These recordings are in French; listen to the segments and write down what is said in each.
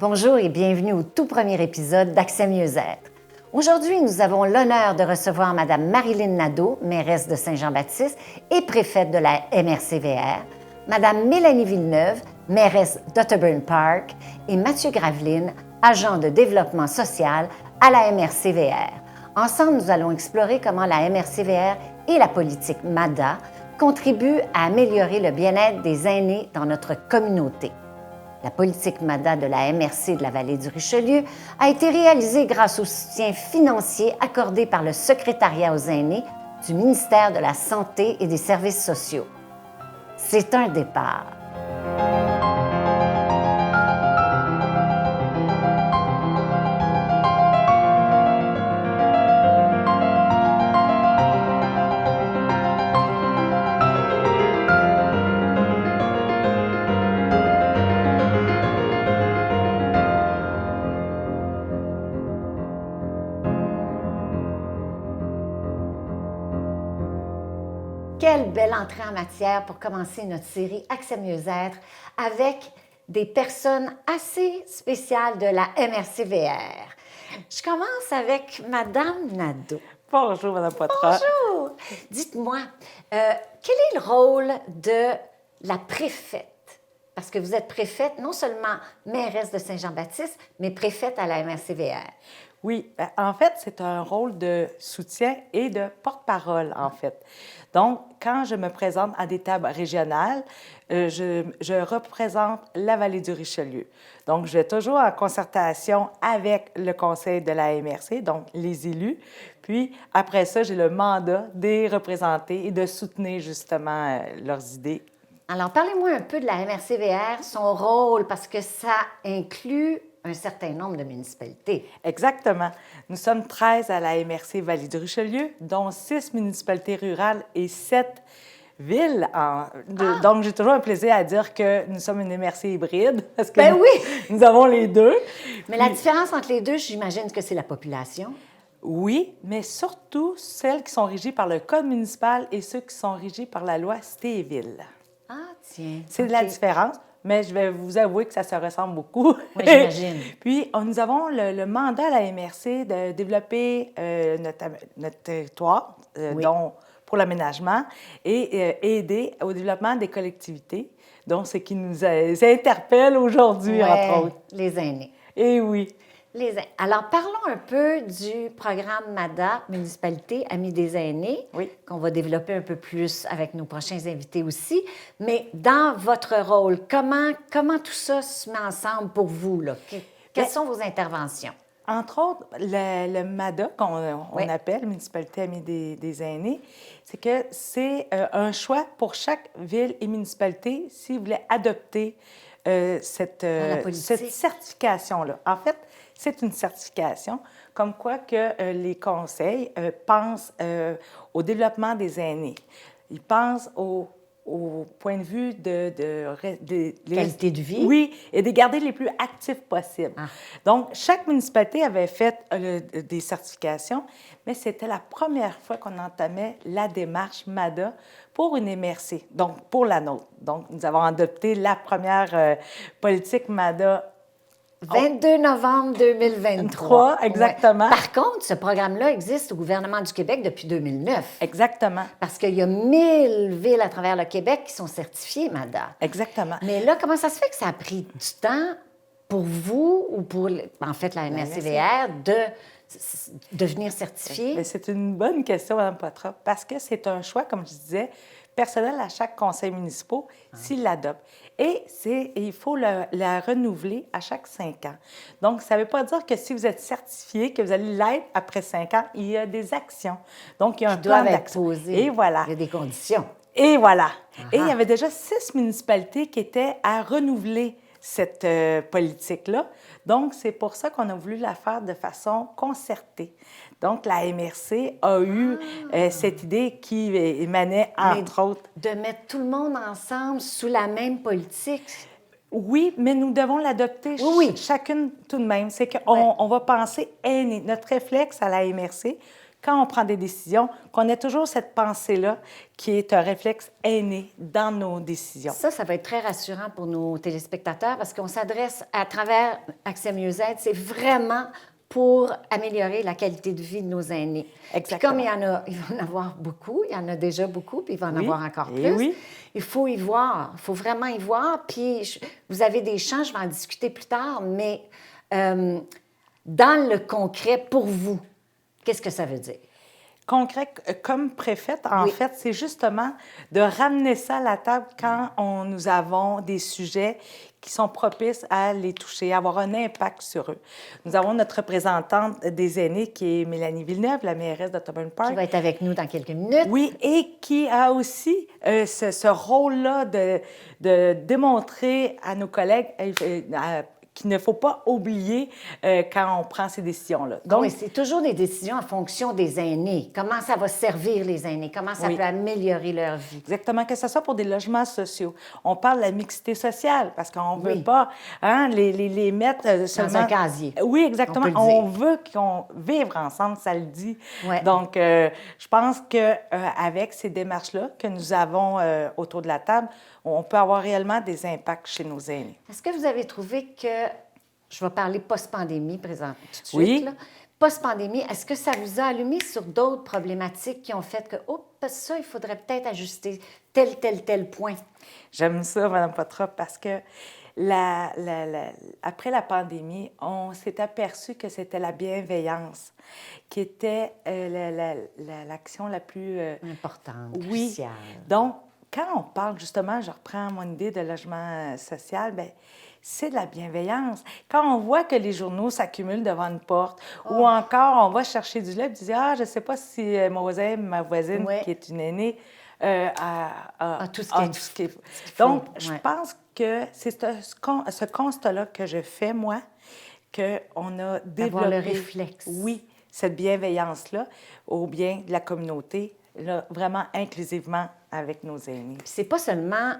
Bonjour et bienvenue au tout premier épisode d'Accès Mieux-être. Aujourd'hui, nous avons l'honneur de recevoir Mme Marilyn Nadeau, mairesse de Saint-Jean-Baptiste et préfète de la MRC-VR, Mme Mélanie Villeneuve, mairesse d'Otterburn Park, et Mathieu Graveline, agent de développement social à la MRC-VR. Ensemble, nous allons explorer comment la MRC-VR et la politique MADA contribuent à améliorer le bien-être des aînés dans notre communauté. La politique MADA de la MRC de la Vallée du Richelieu a été réalisée grâce au soutien financier accordé par le Secrétariat aux aînés du ministère de la Santé et des Services sociaux. C'est un départ. Quelle belle entrée en matière pour commencer notre série Accès Mieux-être avec des personnes assez spéciales de la MRC-VR. Je commence avec Madame Nadeau. Bonjour, Mme Poitras. Bonjour! Dites-moi, quel est le rôle de la préfète? Parce que vous êtes préfète, non seulement mairesse de Saint-Jean-Baptiste, mais préfète à la MRC-VR. Oui, en fait, c'est un rôle de soutien et de porte-parole, en fait. Donc, quand je me présente à des tables régionales, je représente la Vallée du Richelieu. Donc, je vais toujours en concertation avec le conseil de la MRC, donc les élus. Puis, après ça, j'ai le mandat de les représenter et de soutenir justement leurs idées. Alors, parlez-moi un peu de la MRC-VR, son rôle, parce que ça inclut un certain nombre de municipalités. Exactement. Nous sommes 13 à la MRC Vallée du Richelieu, dont 6 municipalités rurales et 7 villes. Donc, j'ai toujours un plaisir à dire que nous sommes une MRC hybride, parce que nous avons les deux. Mais la différence entre les deux, j'imagine que c'est la population. Oui, mais surtout celles qui sont régies par le Code municipal et ceux qui sont régis par la loi Cité et Ville. Ah, tiens. C'est de la différence. Mais je vais vous avouer que ça se ressemble beaucoup. Oui, j'imagine. Puis, nous avons le mandat à la MRC de développer notre territoire, dont pour l'aménagement, et aider au développement des collectivités. Donc, ce qui nous interpelle aujourd'hui, entre autres. Les aînés. Et oui. Alors, parlons un peu du programme MADA, Municipalité Amis des aînés, qu'on va développer un peu plus avec nos prochains invités aussi. Mais dans votre rôle, comment tout ça se met ensemble pour vous, là? Quelles sont vos interventions? Entre autres, le MADA, qu'on appelle Municipalité Amis des aînés, c'est que c'est un choix pour chaque ville et municipalité s'ils voulaient adopter cette certification-là. En fait, c'est une certification, comme quoi que les conseils pensent au développement des aînés. Ils pensent au point de vue de qualité de vie. Oui, et de garder les plus actifs possibles. Donc, chaque municipalité avait fait des certifications, mais c'était la première fois qu'on entamait la démarche MADA pour une MRC, donc pour la nôtre. Donc, nous avons adopté la première politique MADA 22 novembre 2023. Exactement. Par contre, ce programme-là existe au gouvernement du Québec depuis 2009. Exactement. Parce qu'il y a 1000 villes à travers le Québec qui sont certifiées MADA. Exactement. Mais là, comment ça se fait que ça a pris du temps pour vous ou pour, en fait, la MRC-VR de devenir certifiée? C'est une bonne question, Mme Poitras, parce que c'est un choix, comme je disais, personnel à chaque conseil municipal s'il l'adopte. Et il faut la renouveler à chaque 5 ans. Donc, ça ne veut pas dire que si vous êtes certifié, que vous allez l'être après 5 ans. Il y a des actions. Donc, il y a un plan d'action. Et voilà. Il y a des conditions. Et voilà. Et il y avait déjà 6 municipalités qui étaient à renouveler cette politique-là. Donc, c'est pour ça qu'on a voulu la faire de façon concertée. Donc, la MRC a eu cette idée qui émanait, entre autres... De mettre tout le monde ensemble sous la même politique. Oui, mais nous devons l'adopter chacune tout de même. C'est qu'on va penser aîné. Notre réflexe à la MRC, quand on prend des décisions, qu'on ait toujours cette pensée-là qui est un réflexe aîné dans nos décisions. Ça va être très rassurant pour nos téléspectateurs parce qu'on s'adresse à travers Accès Mieux-être, c'est vraiment pour améliorer la qualité de vie de nos aînés. Exactement. Puis comme il va en avoir beaucoup, il y en a déjà beaucoup, puis il va en avoir encore plus. Oui. Il faut y voir, il faut vraiment y voir. Puis vous avez des champs, je vais en discuter plus tard, mais dans le concret, pour vous, qu'est-ce que ça veut dire? Concret, comme préfète, en fait, c'est justement de ramener ça à la table quand nous avons des sujets qui sont propices à les toucher, à avoir un impact sur eux. Nous avons notre représentante des aînés qui est Mélanie Villeneuve, la mairesse d'Ottoman Park. Qui va être avec nous dans quelques minutes. Oui, et qui a aussi ce rôle-là de démontrer à nos collègues qu'il ne faut pas oublier quand on prend ces décisions-là. Donc, oui, c'est toujours des décisions en fonction des aînés. Comment ça va servir les aînés? Comment ça peut améliorer leur vie? Exactement, que ce soit pour des logements sociaux. On parle de la mixité sociale parce qu'on ne veut pas les mettre seulement... Dans un casier. Oui, exactement. On veut qu'on vive ensemble, ça le dit. Ouais. Donc, je pense qu'avec ces démarches-là que nous avons autour de la table, on peut avoir réellement des impacts chez nos aînés. Est-ce que vous avez trouvé que, je vais parler post-pandémie présent tout de suite, oui. Post-pandémie, est-ce que ça vous a allumé sur d'autres problématiques qui ont fait que, ça, il faudrait peut-être ajuster tel point? J'aime ça, Mme Poitras, parce que après la pandémie, on s'est aperçu que c'était la bienveillance qui était l'action la plus... importante, oui. cruciale. Donc, quand on parle, justement, je reprends mon idée de logement social, bien, c'est de la bienveillance. Quand on voit que les journaux s'accumulent devant une porte, ou encore on va chercher du lait et dire « Ah, je ne sais pas si mon voisin, ma voisine, qui est une aînée, a tout ce qu'il faut. » Donc, je pense que c'est ce constat-là que je fais, moi, qu'on a développé... D'avoir le réflexe. Oui, cette bienveillance-là au bien de la communauté, là, vraiment inclusivement avec nos aînés. Puis c'est pas seulement...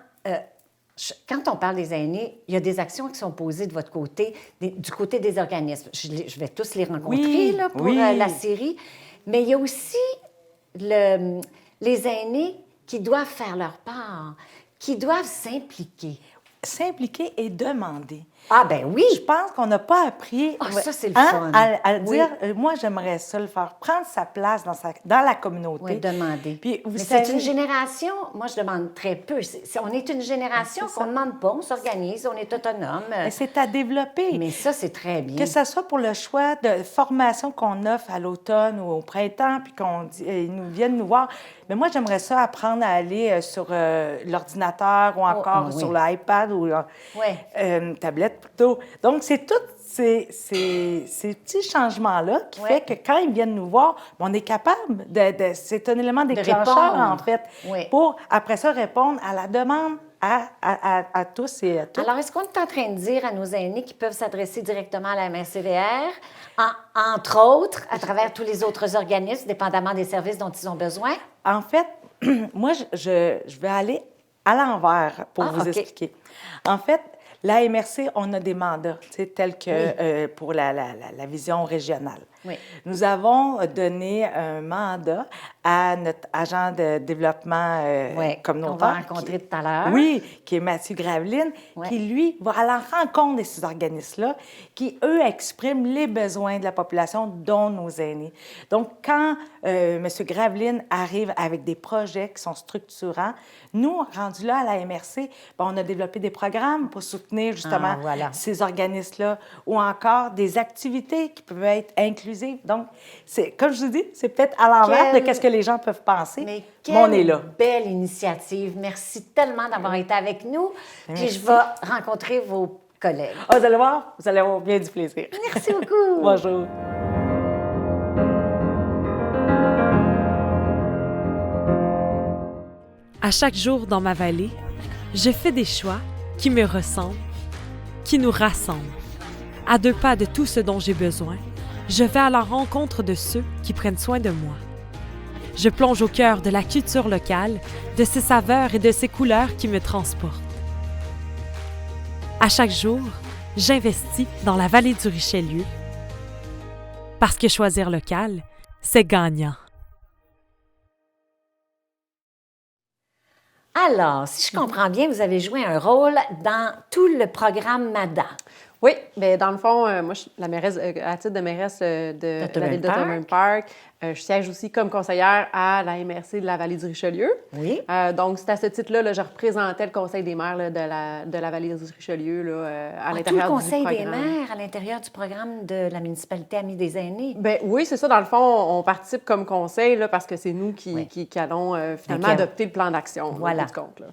quand on parle des aînés, il y a des actions qui sont posées de votre côté, du côté des organismes. Je vais tous les rencontrer là, pour la série. Mais il y a aussi les aînés qui doivent faire leur part, qui doivent s'impliquer. S'impliquer et demander. Ah, ben oui! Je pense qu'on n'a pas appris ça, c'est le fun. à dire, moi, j'aimerais ça le faire, prendre sa place dans la communauté. Oui, demander. Puis, mais c'est une génération, moi, je demande très peu. On est une génération qu'on ne demande pas, on s'organise, on est autonome. C'est à développer. Mais ça, c'est très bien. Que ce soit pour le choix de formation qu'on offre à l'automne ou au printemps, puis qu'ils nous viennent nous voir. Mais moi, j'aimerais ça apprendre à aller sur l'ordinateur ou encore sur l'iPad ou tablette plutôt. Donc, c'est tous ces petits changements-là qui fait que quand ils viennent nous voir, on est capable c'est un élément déclencheur, en fait, pour, après ça, répondre à la demande à tous et à toutes. Alors, est-ce qu'on est en train de dire à nos aînés qu'ils peuvent s'adresser directement à la MRC-VR, entre autres, à travers tous les autres organismes, dépendamment des services dont ils ont besoin? En fait, moi, je vais aller à l'envers pour vous expliquer. En fait, la MRC, on a des mandats, tels que pour la vision régionale. Oui. Nous avons donné un mandat à notre agent de développement communautaire. On va rencontrer tout à l'heure. Oui, qui est Mathieu Graveline, qui, lui, va à la rencontre de ces organismes-là, qui, eux, expriment les besoins de la population, dont nos aînés. Donc, quand M. Graveline arrive avec des projets qui sont structurants, nous, rendus là à la MRC, on a développé des programmes pour soutenir justement ces organismes-là, ou encore des activités qui peuvent être inclusives. Donc, comme je vous dis, c'est peut-être à l'envers de ce que les gens peuvent penser. Mais on est là. Belle initiative. Merci tellement d'avoir été avec nous. Puis je vais rencontrer vos collègues. Vous allez voir, vous allez avoir bien du plaisir. Merci beaucoup. Bonjour. À chaque jour dans ma vallée, je fais des choix qui me ressemblent, qui nous rassemblent. À 2 pas de tout ce dont j'ai besoin, je vais à la rencontre de ceux qui prennent soin de moi. Je plonge au cœur de la culture locale, de ses saveurs et de ses couleurs qui me transportent. À chaque jour, j'investis dans la vallée du Richelieu parce que choisir local, c'est gagnant. Alors, si je comprends bien, vous avez joué un rôle dans tout le programme MADA. Oui, bien, dans le fond, moi, je suis la mairesse, à titre de mairesse de la ville d'Ottoman Park. Je siège aussi comme conseillère à la MRC de la Vallée du Richelieu. Oui. Donc, c'est à ce titre-là, là, je représentais le conseil des maires là, de la Vallée du Richelieu là, à l'intérieur du Tout le conseil des programme. maires à l'intérieur du programme de la municipalité Amis des aînés. Ben oui, c'est ça. Dans le fond, on participe comme conseil là, parce que c'est nous qui allons finalement Ok. adopter le plan d'action. Voilà. Au bout du compte, là.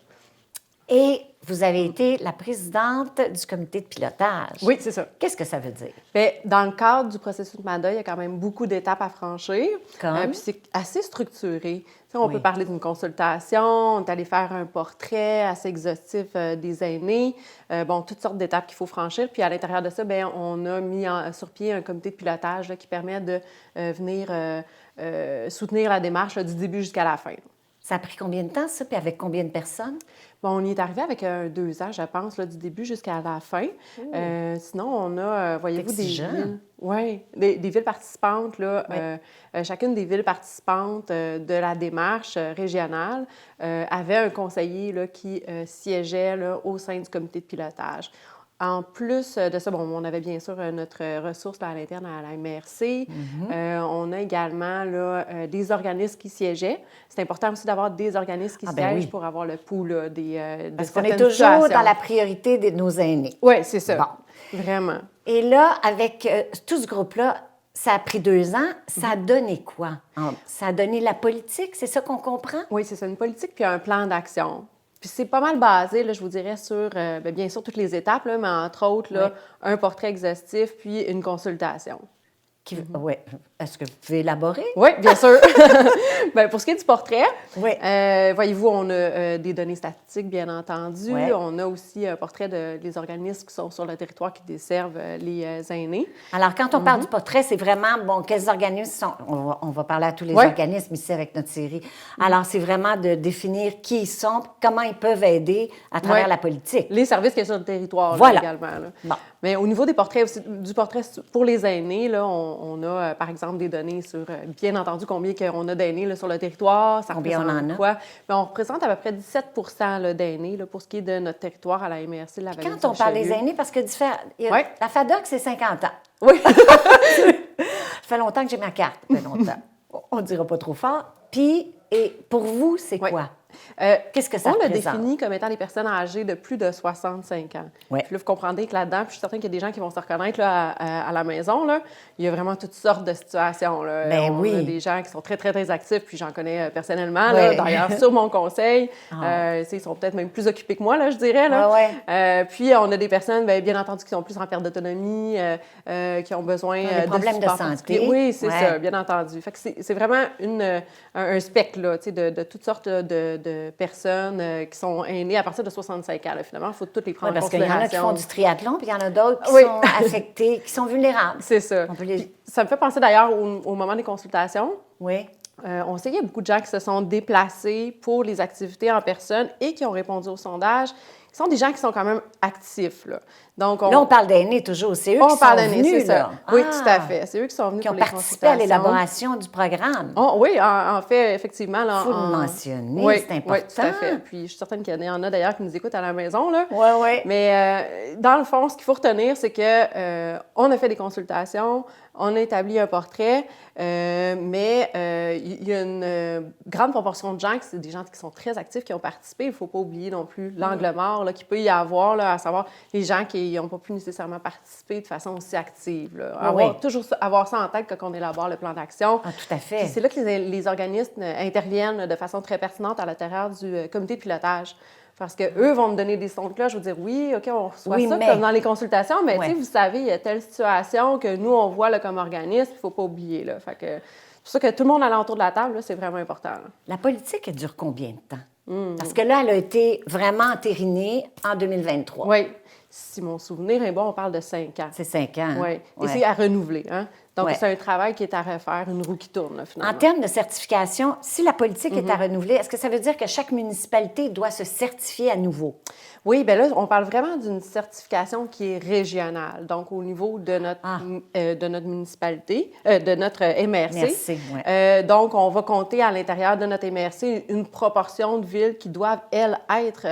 Et vous avez été la présidente du comité de pilotage. Oui, c'est ça. Qu'est-ce que ça veut dire? Bien, dans le cadre du processus de MADA, il y a quand même beaucoup d'étapes à franchir. Comme? Puis c'est assez structuré. Tu sais, on Oui. peut parler d'une consultation, on est allé faire un portrait assez exhaustif des aînés. Bon, toutes sortes d'étapes qu'il faut franchir. Puis à l'intérieur de ça, bien, on a mis sur pied un comité de pilotage là, qui permet de venir soutenir la démarche là, du début jusqu'à la fin. Ça a pris combien de temps, ça? Puis avec combien de personnes? Bon, on y est arrivé avec 2 ans, je pense, là, du début jusqu'à la fin. Sinon, on a, voyez-vous, Fait que c'est des jeune. villes. Oui, des villes participantes, là. Chacune des villes participantes de la démarche régionale avait un conseiller là, qui siégeait là, au sein du comité de pilotage. En plus de ça, bon, on avait bien sûr notre ressource là, à l'interne à la MRC. On a également là, des organismes qui siégeaient. C'est important aussi d'avoir des organismes qui Ah, ben siègent oui. pour avoir le pouls là, de Parce qu'on est certaines toujours situations. dans la priorité de nos aînés. Oui, c'est ça. Bon. Vraiment. Et là, avec tout ce groupe-là, ça a pris 2 ans. Ça a donné quoi? Ça a donné la politique, c'est ça qu'on comprend? Oui, c'est ça, une politique puis un plan d'action. Puis c'est pas mal basé, là, je vous dirais, sur, bien sûr, toutes les étapes, là, mais entre autres, là, un portrait exhaustif puis une consultation. Oui. Est-ce que vous pouvez élaborer? Oui, bien sûr. Bien, pour ce qui est du portrait, Oui. voyez-vous, on a des données statistiques, bien entendu. Ouais. On a aussi un portrait des organismes qui sont sur le territoire qui desservent les aînés. Alors, quand on parle du portrait, c'est vraiment, bon, quels organismes sont... On va parler à tous les Ouais. organismes ici avec notre série. Alors, c'est vraiment de définir qui ils sont, comment ils peuvent aider à travers Ouais. la politique. Les services qui sont sur le territoire là, Voilà. également. Là. Bon. Mais au niveau des portraits aussi, du portrait pour les aînés, là, on a, par exemple, des données sur, bien entendu, combien on a d'aînés là, sur le territoire, ça Combien on représente en a? quoi. Mais on représente à peu près 17 là, d'aînés là, pour ce qui est de notre territoire à la MRC de la Vallée du Quand on parle des Richelieu. aînés, parce que Ouais. la FADOC, c'est 50 ans. Oui. Ça fait longtemps que j'ai ma carte. Ça fait longtemps. On ne dira pas trop fort. Puis, et pour vous, c'est Ouais. quoi? Euh, Qu'est-ce que ça on l'a représente? défini comme étant des personnes âgées de plus de 65 ans. Ouais. Puis là, vous comprendrez que là-dedans, puis je suis certaine qu'il y a des gens qui vont se reconnaître là, à la maison. Là. Il y a vraiment toutes sortes de situations. Là. Ben on oui. a des gens qui sont très, très, très actifs, puis j'en connais personnellement. Ouais. Là, d'ailleurs, sur mon conseil, Ah. ils sont peut-être même plus occupés que moi, là, je dirais. Là. Ouais, Puis on a des personnes, bien entendu, qui sont plus en perte d'autonomie, qui ont besoin Des problèmes de support santé. particulier. Oui, c'est Ouais. ça, bien entendu. Fait que c'est vraiment un spectre là, tu sais, de toutes sortes de personnes qui sont aînées à partir de 65 ans. Là, finalement, il faut toutes les prendre parce en qu'il y en a qui considération. font du triathlon, puis il y en a d'autres qui Oui. sont affectés, qui sont vulnérables. C'est ça. On peut les- Puis, ça me fait penser d'ailleurs au moment des consultations. Oui. On sait qu'il y a beaucoup de gens qui se sont déplacés pour les activités en personne et qui ont répondu au sondage. Ce sont des gens qui sont quand même actifs. Là. Donc, Là, on parle d'aînés toujours. C'est eux on qui sont parle d'aînés, venus, c'est ça. là. Oui, Ah, tout à fait. C'est eux qui sont venus qui ont pour les participé à consultations. l'élaboration du programme. Oui, en fait, effectivement. Il Faut le mentionner, c'est important. Oui, tout à fait. Puis je suis certaine qu'il y en a d'ailleurs qui nous écoutent à la maison. Là. Oui, oui. Mais dans le fond, ce qu'il faut retenir, c'est que on a fait des consultations, on a établi un portrait, mais il y a une grande proportion de gens, c'est des gens qui sont très actifs, qui ont participé. Il ne faut pas oublier non plus l'angle mort là, qu'il peut y avoir, là, à savoir les gens qui n'ont pas pu nécessairement participer de façon aussi active. Là. Oui. Toujours avoir ça en tête quand on élabore le plan d'action. Ah, tout à fait. Puis c'est là que les organismes interviennent de façon très pertinente à l'intérieur du comité de pilotage. Parce qu'eux vont me donner des sons de cloche. Je vais dire, oui, OK, on reçoit Oui, ça mais- comme dans les consultations, mais Ouais. tu sais, vous savez, il y a telle situation que nous, on voit là, comme organisme, il ne faut pas oublier. Là. Fait que, c'est pour ça que tout le monde alentour de la table, là, c'est vraiment important. Là. La politique, elle dure combien de temps? Parce que là, elle a été vraiment entérinée en 2023. Oui. Si mon souvenir est bon, on parle de 5 ans. C'est 5 ans. hein? Oui. Et Ouais. c'est à renouveler. Hein? Donc, Ouais. c'est un travail qui est à refaire, une roue qui tourne, là, finalement. En termes de certification, si la politique est à renouveler, est-ce que ça veut dire que chaque municipalité doit se certifier à nouveau? Oui, bien là, on parle vraiment d'une certification qui est régionale, donc au niveau de notre municipalité, de notre MRC. Merci, ouais. Donc, on va compter à l'intérieur de notre MRC une proportion de villes qui doivent, elles, être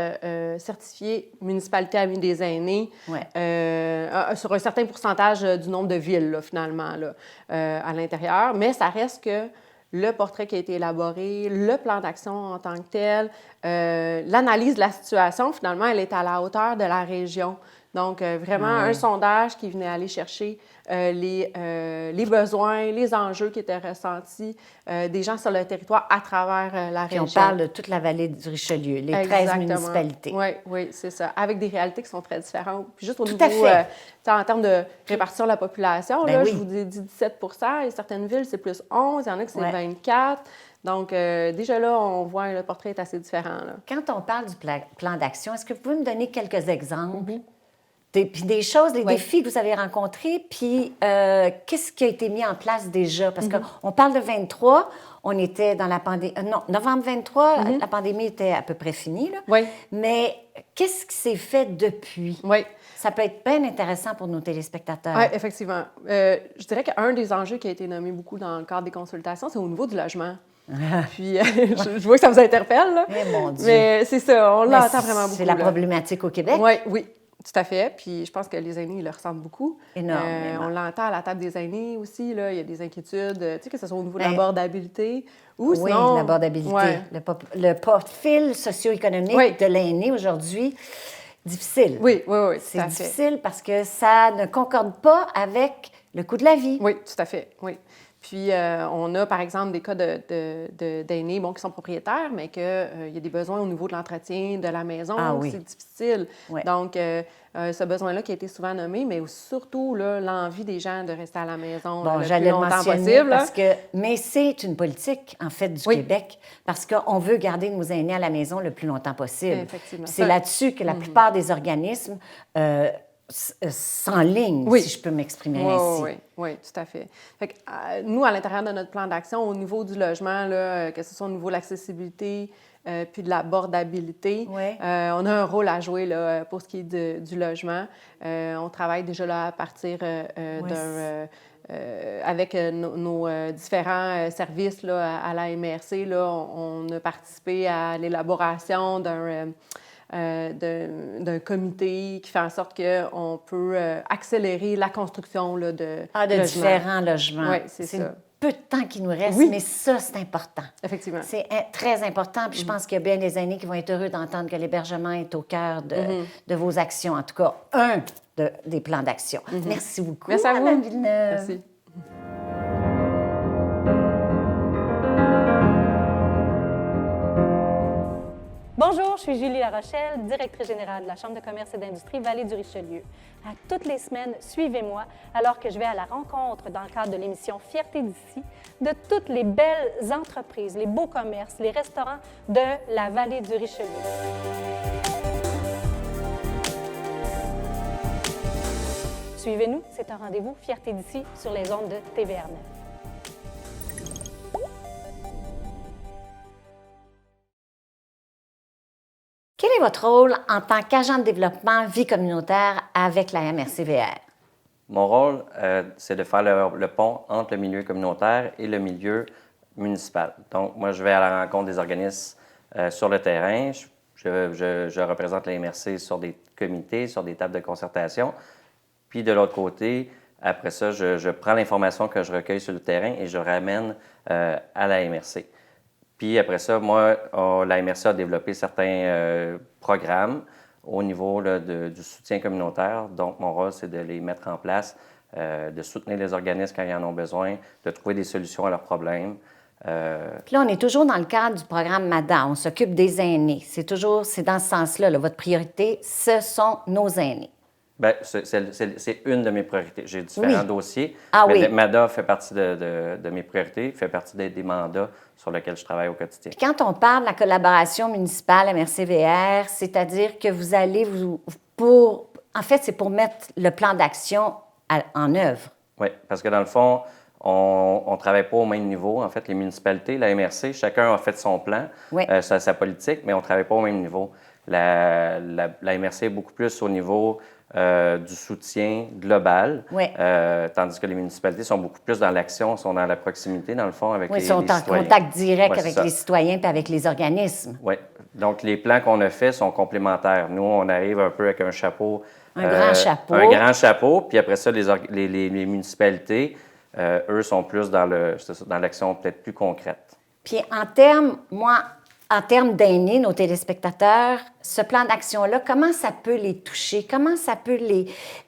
certifiées municipalité à vie des aînés sur un certain pourcentage du nombre de villes, là, finalement, là, à l'intérieur. Mais ça reste que le portrait qui a été élaboré, le plan d'action en tant que tel, l'analyse de la situation, finalement, elle est à la hauteur de la région. Donc, vraiment, un sondage qui venait aller chercher les besoins, les enjeux qui étaient ressentis des gens sur le territoire à travers la Puis région. on parle de toute la vallée du Richelieu, les 13 Exactement. municipalités. Oui, c'est ça. Avec des réalités qui sont très différentes. Puis juste au Tout à niveau, fait. en termes de répartition de la population, Ben là, oui. je vous ai dit 17 et certaines villes, c'est plus 11, il y en a que c'est Ouais. 24. Donc, déjà là, on voit le portrait est assez différent. Là. Quand on parle du plan d'action, est-ce que vous pouvez me donner quelques exemples? Puis des choses, les défis que vous avez rencontrés, puis qu'est-ce qui a été mis en place déjà? Parce qu'on parle de 23, on était dans la pandémie... non, novembre 23, la pandémie était à peu près finie, là. Oui. Mais qu'est-ce qui s'est fait depuis? Oui. Ça peut être bien intéressant pour nos téléspectateurs. Oui, effectivement. Je dirais qu'un des enjeux qui a été nommé beaucoup dans le cadre des consultations, c'est au niveau du logement. Puis, je vois que ça vous interpelle, là. Eh, mon Dieu. Mais c'est ça, on Mais l'entend vraiment beaucoup. C'est la là. problématique au Québec. Oui, tout à fait. Puis je pense que les aînés, ils le ressentent beaucoup. Énormément. On l'entend à la table des aînés aussi, là. Il y a des inquiétudes, tu sais, que ce soit au niveau de Ben, l'abordabilité ou Oui, sinon... l'abordabilité. Ouais. Le profil socio-économique Oui. de l'aîné aujourd'hui, difficile. Oui, tout C'est à fait. difficile parce que ça ne concorde pas avec le coût de la vie. Oui, tout à fait, oui. Puis, on a, par exemple, des cas d'aînés qui sont propriétaires, mais qu'il y a des besoins au niveau de l'entretien de la maison. Ah oui. C'est difficile. Ouais. Donc, ce besoin-là qui a été souvent nommé, mais surtout là, l'envie des gens de rester à la maison Bon, le plus j'allais le longtemps mentionner possible. là. parce que... Mais c'est une politique, en fait, du Oui. Québec, parce qu'on veut garder nos aînés à la maison le plus longtemps possible. Effectivement. Puis c'est là-dessus que la plupart des organismes s'enlignent, Oui. si je peux m'exprimer ainsi. Oui, tout à fait. Fait que, nous, à l'intérieur de notre plan d'action, au niveau du logement, là, que ce soit au niveau de l'accessibilité puis de l'abordabilité, Oui. on a un rôle à jouer là, pour ce qui est du logement. On travaille déjà là à partir avec nos différents services là, à la MRC. Là, on a participé à l'élaboration d'un comité qui fait en sorte qu'on peut accélérer la construction là, de logements. Différents logements. Oui, c'est ça. Peu de temps qui nous reste, Oui. mais ça, c'est important. Effectivement. C'est très important. Puis je pense qu'il y a bien des aînés qui vont être heureux d'entendre que l'hébergement est au cœur de vos actions. En tout cas, des plans d'action. Merci beaucoup, Merci à vous. Mme Villeneuve. Merci. Bonjour, je suis Julie Larochelle, directrice générale de la Chambre de commerce et d'industrie Vallée du Richelieu. À toutes les semaines, suivez-moi alors que je vais à la rencontre, dans le cadre de l'émission Fierté d'ici, de toutes les belles entreprises, les beaux commerces, les restaurants de la Vallée du Richelieu. Suivez-nous, c'est un rendez-vous Fierté d'ici sur les ondes de TVR9. Quel est votre rôle en tant qu'agent de développement vie communautaire avec la MRC-VR? Mon rôle, c'est de faire le pont entre le milieu communautaire et le milieu municipal. Donc, moi, je vais à la rencontre des organismes sur le terrain. Je représente la MRC sur des comités, sur des tables de concertation. Puis, de l'autre côté, après ça, je prends l'information que je recueille sur le terrain et je ramène à la MRC. Puis après ça, moi, la MRC a développé certains programmes au niveau là, du soutien communautaire. Donc, mon rôle, c'est de les mettre en place, de soutenir les organismes quand ils en ont besoin, de trouver des solutions à leurs problèmes. Puis là, on est toujours dans le cadre du programme MADA. On s'occupe des aînés. C'est dans ce sens-là. Là, votre priorité, ce sont nos aînés. Bien, c'est une de mes priorités. J'ai différents dossiers, Ah, mais oui. le MADA fait partie de mes priorités, fait partie des mandats sur lesquels je travaille au quotidien. Puis quand on parle de la collaboration municipale MRC-VR, c'est-à-dire que vous allez en fait, c'est pour mettre le plan d'action en œuvre. Oui, parce que dans le fond, on ne travaille pas au même niveau. En fait, les municipalités, la MRC, chacun a fait son plan, Oui. sa politique, mais on ne travaille pas au même niveau. La MRC est beaucoup plus au niveau du soutien global, Oui. tandis que les municipalités sont beaucoup plus dans l'action, sont dans la proximité, dans le fond, avec Oui, les ils sont en citoyens. contact direct Ouais, c'est avec ça. les citoyens et avec les organismes. Oui. Donc, les plans qu'on a faits sont complémentaires. Nous, on arrive un peu avec un chapeau. Un grand chapeau. Un grand chapeau. Puis après ça, les municipalités, eux, sont plus dans l'action peut-être plus concrète. Puis en termes d'aînés, nos téléspectateurs, ce plan d'action-là, comment ça peut les toucher? Comment ça peut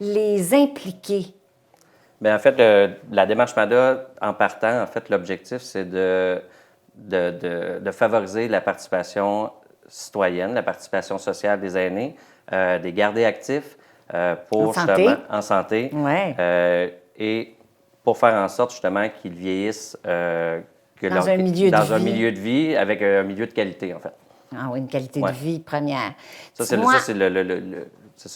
les impliquer? Bien, en fait, la démarche MADA, en partant, en fait, l'objectif, c'est de favoriser la participation citoyenne, la participation sociale des aînés, des garder actifs pour En santé. justement en santé Ouais. et pour faire en sorte justement qu'ils vieillissent Dans un milieu de dans vie. un milieu de vie avec un milieu de qualité, en fait. Ah oui, une qualité Ouais. de vie première. Ça, c'est Dis-moi- c'est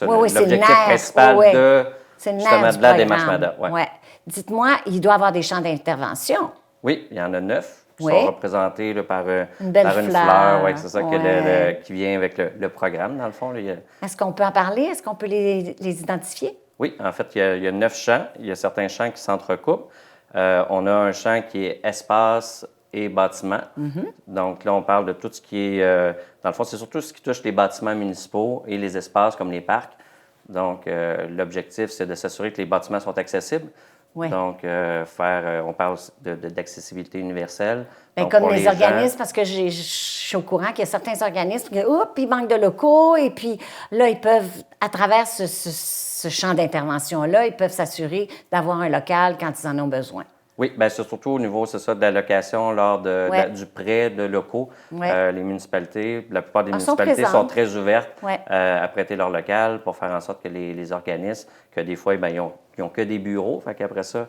Oui, oui, c'est le l'objectif nerf. principal Oui, oui. de, C'est le justement, nerf de du la démarche programme. MADA. Ouais. Ouais. Dites-moi, il doit y avoir des champs d'intervention. Oui, il y en a 9 qui Oui. sont représentés là, par belle par une fleur. fleur. Oui, c'est ça, Ouais. qui vient avec le programme, dans le fond. Là. Est-ce qu'on peut en parler? Est-ce qu'on peut les identifier? Oui, en fait, il y a 9 champs. Il y a certains champs qui s'entrecoupent. On a un champ qui est espace et bâtiment. Donc là, on parle de tout ce qui est... dans le fond, c'est surtout ce qui touche les bâtiments municipaux et les espaces comme les parcs. Donc, l'objectif, c'est de s'assurer que les bâtiments sont accessibles. Oui. Donc, on parle d'accessibilité universelle. Bien, Donc, comme pour les gens- organismes, parce que je suis au courant qu'il y a certains organismes qui, ils manquent de locaux, et puis là, ils peuvent, à travers ce champ d'intervention-là, ils peuvent s'assurer d'avoir un local quand ils en ont besoin. Oui, bien, c'est surtout au niveau, c'est ça, de la location lors Ouais. du prêt de locaux. Ouais. Les municipalités, la plupart des Ah, sont municipalités sont présentes. très ouvertes Ouais. à prêter leur local pour faire en sorte que les organismes, que des fois, bien, ils ont que des bureaux. Fait qu'après ça,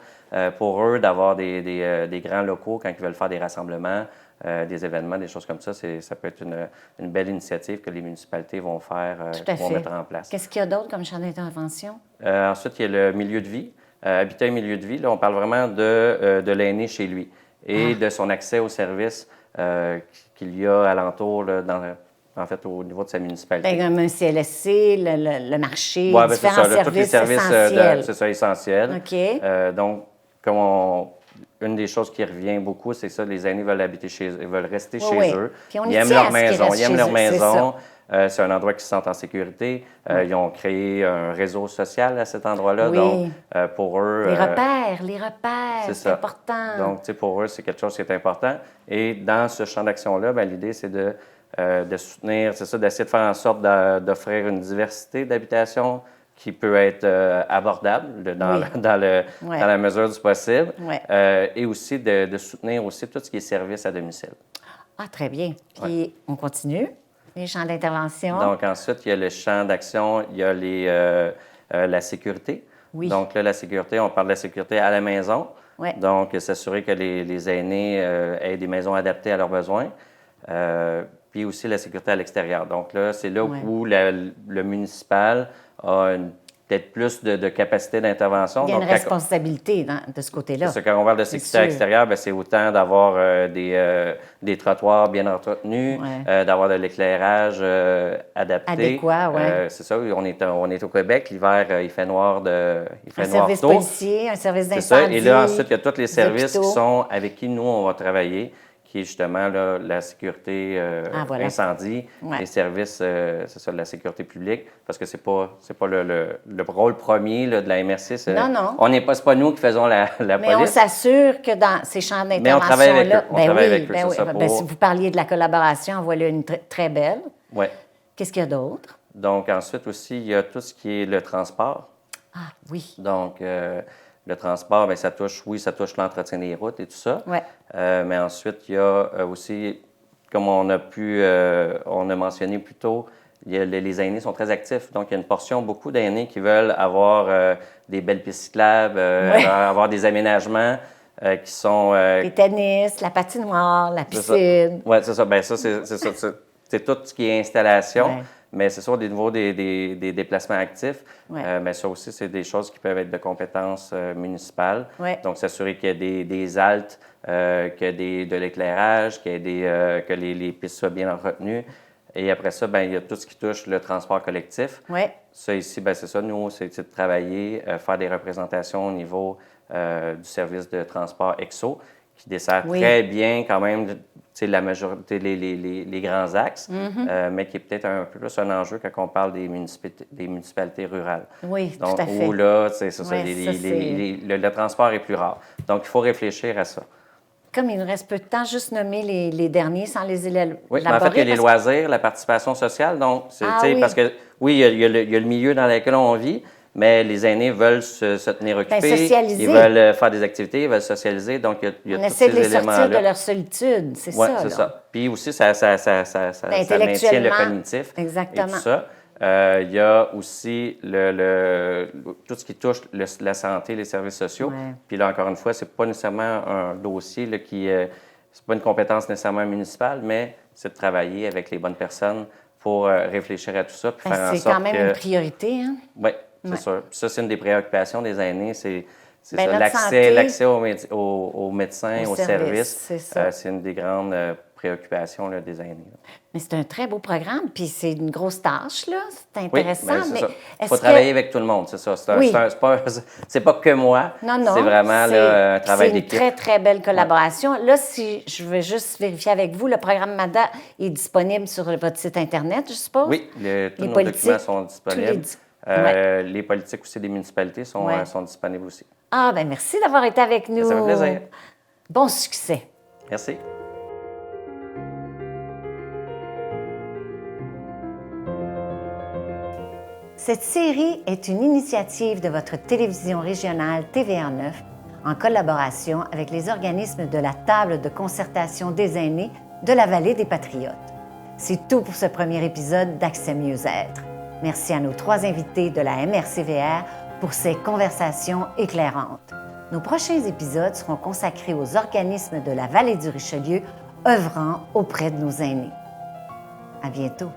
pour eux, d'avoir des grands locaux quand ils veulent faire des rassemblements, des événements, des choses comme ça, ça peut être une belle initiative que les municipalités vont faire, Tout à vont fait. mettre en place. Qu'est-ce qu'il y a d'autre comme champ d'intervention? Ensuite, il y a le milieu de vie. Habitat et milieu de vie, là, on parle vraiment de l'aîné chez lui et de son accès aux services qu'il y a alentour, là, en fait, au niveau de sa municipalité. Bien, comme un CLSC, le marché, Ouais, ben, c'est différents ça, là, tous les services services essentiels. c'est ça, essentiels. OK. Donc, une des choses qui revient beaucoup, c'est ça, les aînés veulent veulent rester Oui, chez oui. eux. Puis on Ils y aiment tient leur à ce qu'ils maison, restent ils aiment chez leur eux, c'est maison. C'est un endroit qui se sent en sécurité. Ils ont créé un réseau social à cet endroit-là. Oui. Donc, pour eux... Les repères, c'est ça. important. Donc, tu sais, pour eux, c'est quelque chose qui est important. Et dans ce champ d'action-là, bien, l'idée, c'est de soutenir, c'est ça, d'essayer de faire en sorte d'offrir une diversité d'habitations qui peut être abordable dans la mesure du possible. Ouais. Et aussi de soutenir aussi tout ce qui est service à domicile. Ah, très bien. Puis, on continue. Les champs d'intervention. Donc, ensuite, il y a le champ d'action, il y a la sécurité. Oui. Donc, là, la sécurité, on parle de la sécurité à la maison. Ouais. Donc, s'assurer que les aînés aient des maisons adaptées à leurs besoins. Puis aussi la sécurité à l'extérieur. Donc, là, c'est là Ouais. où le municipal a peut-être plus de capacité d'intervention. Il y a une Donc, quand- responsabilité de ce côté-là. c'est ça, quand on parle de C'est sécurité à sûr. l'extérieur, bien, c'est autant d'avoir des trottoirs bien entretenus, Ouais. d'avoir de l'éclairage adapté. Adéquat, ouais. C'est ça, on est au Québec. L'hiver, il fait noir Un service tôt. policier, un service C'est ça. d'incendie. Et là, ensuite, il y a tous les services hôpitaux. qui sont avec qui nous, on va travailler, qui est justement là, la sécurité Voilà. incendie, Ouais. les services, c'est ça, de la sécurité publique, parce que c'est pas le rôle premier là, de la MRC. Non, non. C'est pas nous qui faisons la Mais on police. s'assure que dans ces champs d'intervention-là... Mais on travaille avec eux. On Ben travaille oui, avec eux, ben c'est oui. ça, Ben, pour- si vous parliez de la collaboration, voilà une très belle. Ouais. Qu'est-ce qu'il y a d'autre? Donc, ensuite aussi, il y a tout ce qui est le transport. Ah, oui. Donc, le transport, bien, ça touche l'entretien des routes et tout ça. Ouais. Mais ensuite, il y a aussi, comme on a mentionné plus tôt, les aînés sont très actifs. Donc, il y a une portion, beaucoup d'aînés qui veulent avoir des belles pistes cyclables, Ouais. avoir des aménagements qui sont... Les tennis, la patinoire, la c'est ça. piscine. Oui, c'est ça. Bien, ça, c'est ça. C'est tout ce qui est installation. Ouais. Mais c'est sûr, au niveau des déplacements actifs, Ouais. mais ça aussi, c'est des choses qui peuvent être de compétences municipales. Ouais. Donc, s'assurer qu'il y ait des haltes, qu'il y ait de l'éclairage, qu'il y ait que les pistes soient bien entretenues. Et après ça, bien, il y a tout ce qui touche le transport collectif. Ouais. Ça ici, bien, c'est ça. Nous, c'est de travailler, faire des représentations au niveau du service de transport EXO, qui dessert Oui. très bien quand même la majorité, les grands axes, mais qui est peut-être un peu plus un enjeu quand on parle des municipalités rurales. Oui, Donc, tout à fait. où là, c'est ça, Ouais, ça, c'est- le transport est plus rare. Donc, il faut réfléchir à ça. Comme il nous reste peu de temps, juste nommer les derniers sans les élaborer. Oui, mais en fait, il y a les parce- loisirs, la participation sociale. Donc, Ah tu sais, oui. parce que, oui, il y a le milieu dans lequel on vit, mais les aînés veulent se tenir occupés. socialiser. Ils veulent faire des activités, ils veulent socialiser. Donc, il y a On tous essaie de ces les sortir éléments-là. de leur solitude, c'est Oui, ça. c'est là. ça. Puis aussi, ça maintient le Intellectuellement. cognitif. Exactement. Et tout ça. Il y a aussi tout ce qui touche la santé, les services sociaux. Ouais. Puis là, encore une fois, c'est pas nécessairement un dossier là, c'est pas une compétence nécessairement municipale, mais c'est de travailler avec les bonnes personnes pour réfléchir à tout ça, puis Ben, faire en c'est sorte quand même que... une priorité, hein? Oui, c'est Ouais. sûr. Puis ça, c'est une des préoccupations des aînés, c'est Ben, ça, notre santé, l'accès aux médecins, aux aux services, services. c'est ça. C'est une des grandes préoccupations là, des aînés. Là. Mais c'est un très beau programme, puis c'est une grosse tâche, là. C'est Oui, intéressant, ben, c'est mais ça. Il est-ce faut que... travailler avec tout le monde, c'est ça. Oui. C'est pas que moi. Non, non. C'est vraiment là, un travail C'est une d'équipe. très, très belle collaboration. Là, si je veux juste vérifier avec vous, le programme MADA est disponible sur votre site Internet, je suppose? Oui, tous Les nos politiques, documents sont tous les disponibles. ouais. Les politiques aussi des municipalités sont disponibles aussi. Ah, bien, merci d'avoir été avec nous. Ça fait plaisir. Bon succès. Merci. Cette série est une initiative de votre télévision régionale TVA9 en collaboration avec les organismes de la Table de concertation des aînés de la Vallée des Patriotes. C'est tout pour ce premier épisode d'Accès Mieux-être. Merci à nos 3 invités de la MRCVR pour ces conversations éclairantes. Nos prochains épisodes seront consacrés aux organismes de la Vallée du Richelieu œuvrant auprès de nos aînés. À bientôt.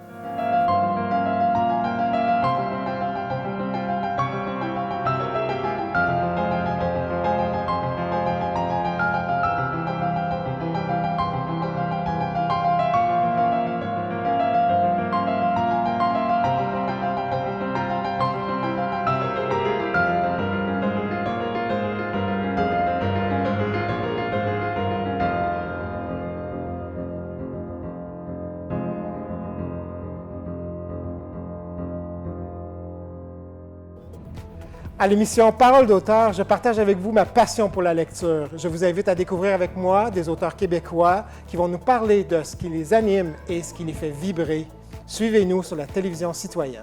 À l'émission Parole d'auteur, je partage avec vous ma passion pour la lecture. Je vous invite à découvrir avec moi des auteurs québécois qui vont nous parler de ce qui les anime et ce qui les fait vibrer. Suivez-nous sur la télévision citoyenne.